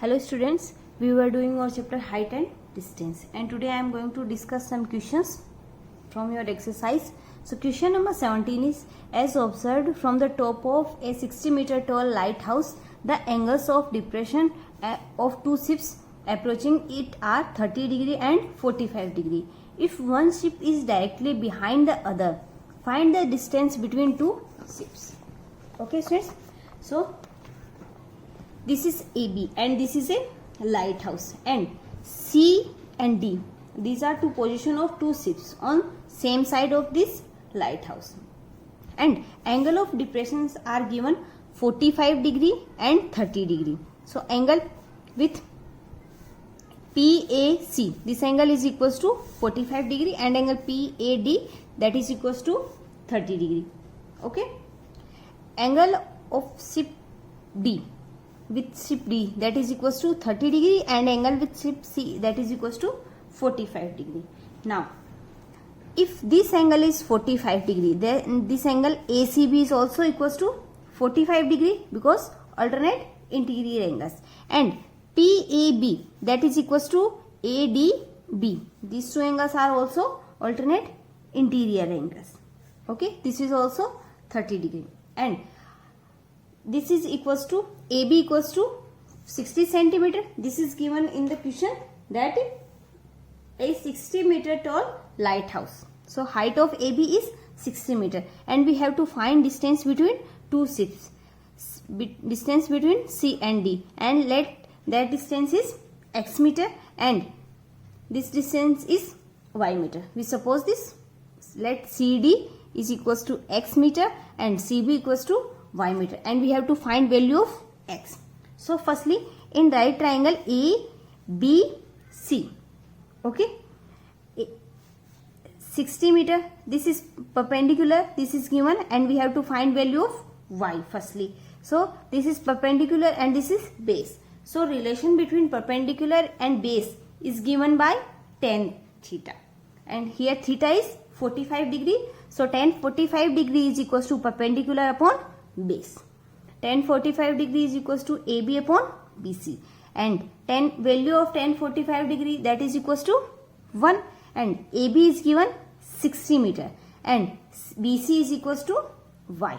Hello students, we were doing our chapter height and distance, and today I am going to discuss some questions from your exercise. So question number 17 is, as observed from the top of a 60-meter tall lighthouse, the angles of depression of two ships approaching it are 30 degree and 45 degree. If one ship is directly behind the other, find the distance between two ships. Okay students, so this is AB and this is a lighthouse, and C and D, these are two position of two ships on same side of this lighthouse, and angle of depressions are given 45 degree and 30 degree. So angle with PAC, this angle is equals to 45 degree, and angle PAD, that is equals to 30 degree. Okay, angle of ship D with ship D, that is equals to 30 degree, and angle with ship C, that is equals to 45 degree. Now if this angle is 45 degree, then this angle ACB is also equals to 45 degree because alternate interior angles, and PAB, that is equals to ADB, these two angles are also alternate interior angles. Okay, this is also 30 degree, and this is equals to AB equals to 60 centimeter. This is given in the question that a 60 meter tall lighthouse. So height of AB is 60 meter, and we have to find distance between two ships, distance between C and D, and let that distance is X meter and this distance is Y meter. We suppose this, let CD is equals to X meter and CB equals to Y meter, and we have to find value of X. So firstly, in right triangle ABC, okay, 60 meter, this is perpendicular, this is given, and we have to find value of Y firstly. So this is perpendicular and this is base. So relation between perpendicular and base is given by tan theta, and here theta is 45 degree. So tan 45 degree is equals to perpendicular upon base. Tan 45 degree is equals to AB upon BC, and value of tan 45 degree, that is equals to 1, and AB is given 60 meter and BC is equals to Y.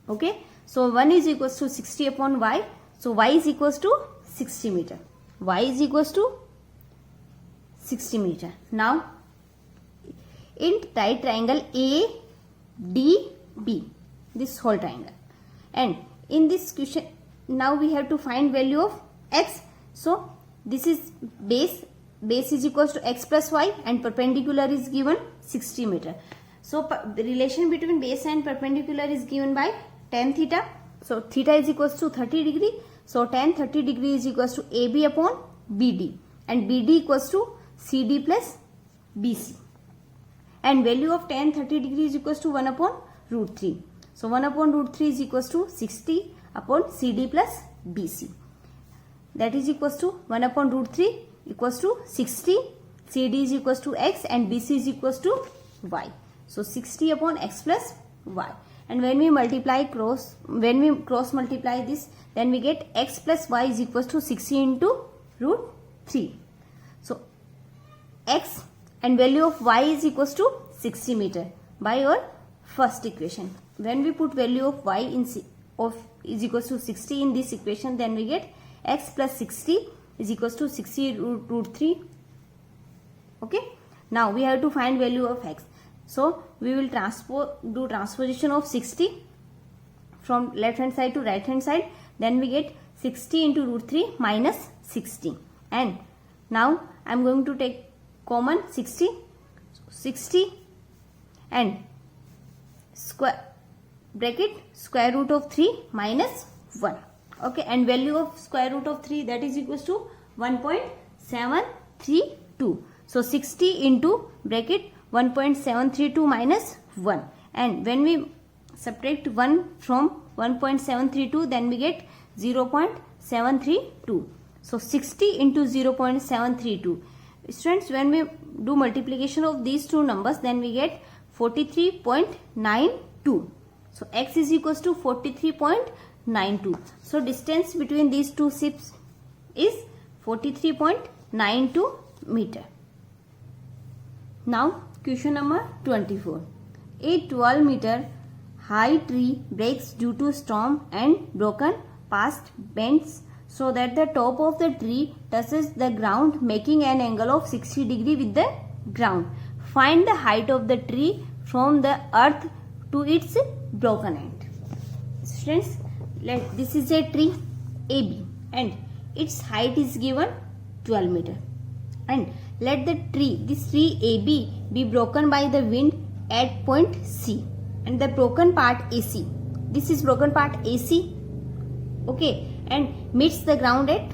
Okay, so 1 is equals to 60 upon Y, so Y is equals to 60 meter. Y is equals to 60 meter. Now in right triangle ADB, this whole triangle, and in this question now we have to find value of X. So this is base is equals to X plus Y, and perpendicular is given 60 meter. So the relation between base and perpendicular is given by tan theta. So theta is equals to 30 degree. So tan 30 degree is equals to AB upon BD, and BD equals to CD plus BC, and value of tan 30 degree is equals to 1 upon root 3. So 1 upon root 3 is equals to 60 upon CD plus BC, that is equals to 1 upon root 3 equals to 60, CD is equals to X, and BC is equals to Y. So 60 upon X plus Y, and when we cross multiply this, then we get X plus Y is equals to 60 into root 3. So X and value of Y is equals to 60 meter by our first equation. When we put value of Y is equals to 60 in this equation, then we get X plus 60 is equals to 60 root 3. Okay, now we have to find value of X. So we will do transposition of 60 from left hand side to right hand side, then we get 60 into root 3 minus 60, and now I am going to take common 60 and square root of 3 minus 1. Okay, and value of square root of 3, that is equals to 1.732. So 60 into bracket 1.732 minus 1, and when we subtract 1 from 1.732, then we get 0.732. So 60 into 0.732. Students, when we do multiplication of these two numbers, then we get 43.92. So X is equals to 43.92. So distance between these two ships is 43.92 meter. Now question number 24. A 12 meter high tree breaks due to storm and broken past bends so that the top of the tree touches the ground, making an angle of 60 degree with the ground. Find the height of the tree from the earth to its broken end. Students, this is a tree AB and its height is given 12 meter. And let this tree AB be broken by the wind at point C, and the broken part AC. This is broken part AC. Okay, and meets the ground at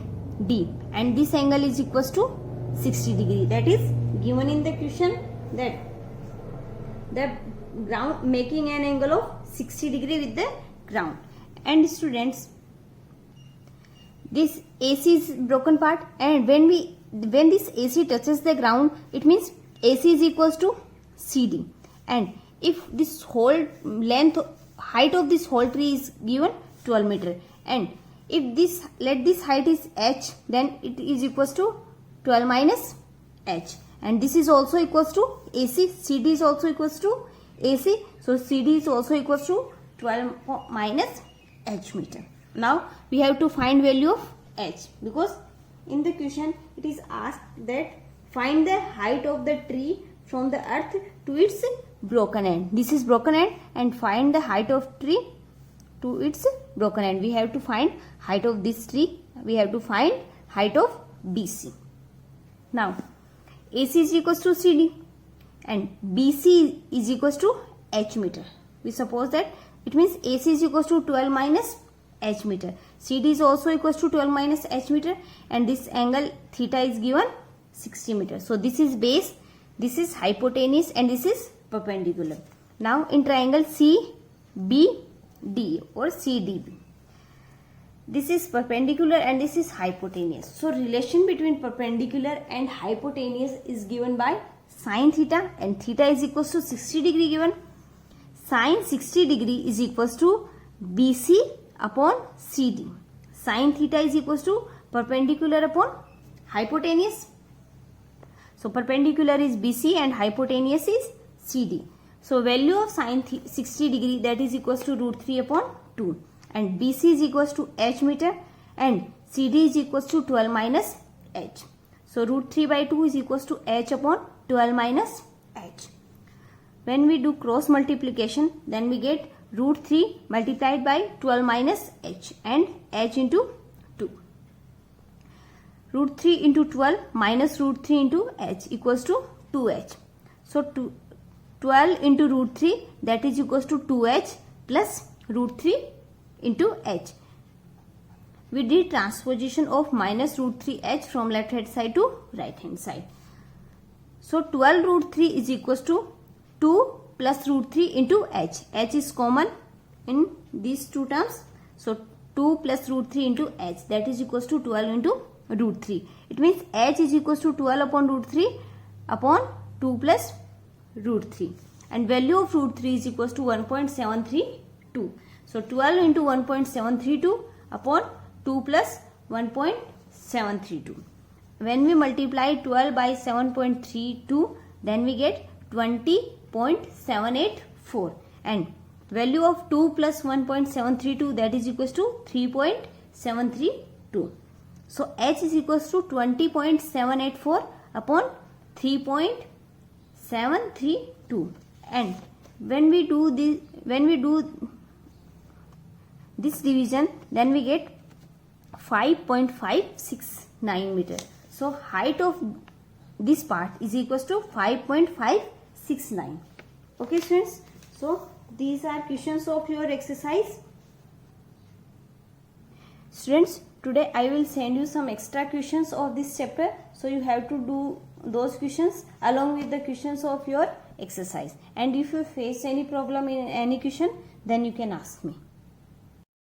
D, and this angle is equals to 60 degree. That is given in the question, that the ground making an angle of 60 degree with the ground. And students, this AC is broken part, and when this AC touches the ground, it means AC is equals to CD. And if this whole height of this whole tree is given 12 meter, and if this height is H, then it is equals to 12 minus H, and this is also equals to AC. CD is also equals to AC, so CD is also equals to 12 minus H meter. Now we have to find value of H, because in the question it is asked that find the height of the tree from the earth to its broken end. This is broken end, and find the height of tree to its broken end. We have to find height of this tree. We have to find height of BC. Now AC is equals to CD and BC is equals to H meter. We suppose that it means AC is equals to 12 minus H meter. CD is also equals to 12 minus H meter, and this angle theta is given 60 meter. So this is base, this is hypotenuse, and this is perpendicular. Now in triangle CBD or CDB, this is perpendicular and this is hypotenuse. So relation between perpendicular and hypotenuse is given by sine theta, and theta is equals to 60 degree given. Sine 60 degree is equals to BC upon CD. Sine theta is equals to perpendicular upon hypotenuse. So perpendicular is BC and hypotenuse is CD. So value of sine 60 degree, that is equals to root 3 upon 2, and BC is equals to H meter and CD is equals to 12 minus H. So root 3 by 2 is equals to H upon 12 minus H. When we do cross multiplication, then we get root 3 multiplied by 12 minus H and H into 2. Root 3 into 12 minus root 3 into H equals to 2H. So 12 into root 3, that is equals to 2H plus root 3 into H. We did transposition of minus root 3H from left hand side to right hand side. So 12 root 3 is equals to 2 plus root 3 into H. H is common in these two terms. So 2 plus root 3 into H, that is equals to 12 into root 3. It means H is equals to 12 upon root 3 upon 2 plus root 3. And value of root 3 is equals to 1.732. So 12 into 1.732 upon 2 plus 1.732. When we multiply 12 by 7.32, then we get 20.784, and value of 2 plus 1.732, that is equals to 3.732. So H is equals to 20.784 upon 3.732, and when we do this division, then we get 5.569 meter. So height of this part is equals to 5.569. Okay students, so these are questions of your exercise. Students, today I will send you some extra questions of this chapter, so you have to do those questions along with the questions of your exercise, and if you face any problem in any question, then you can ask me.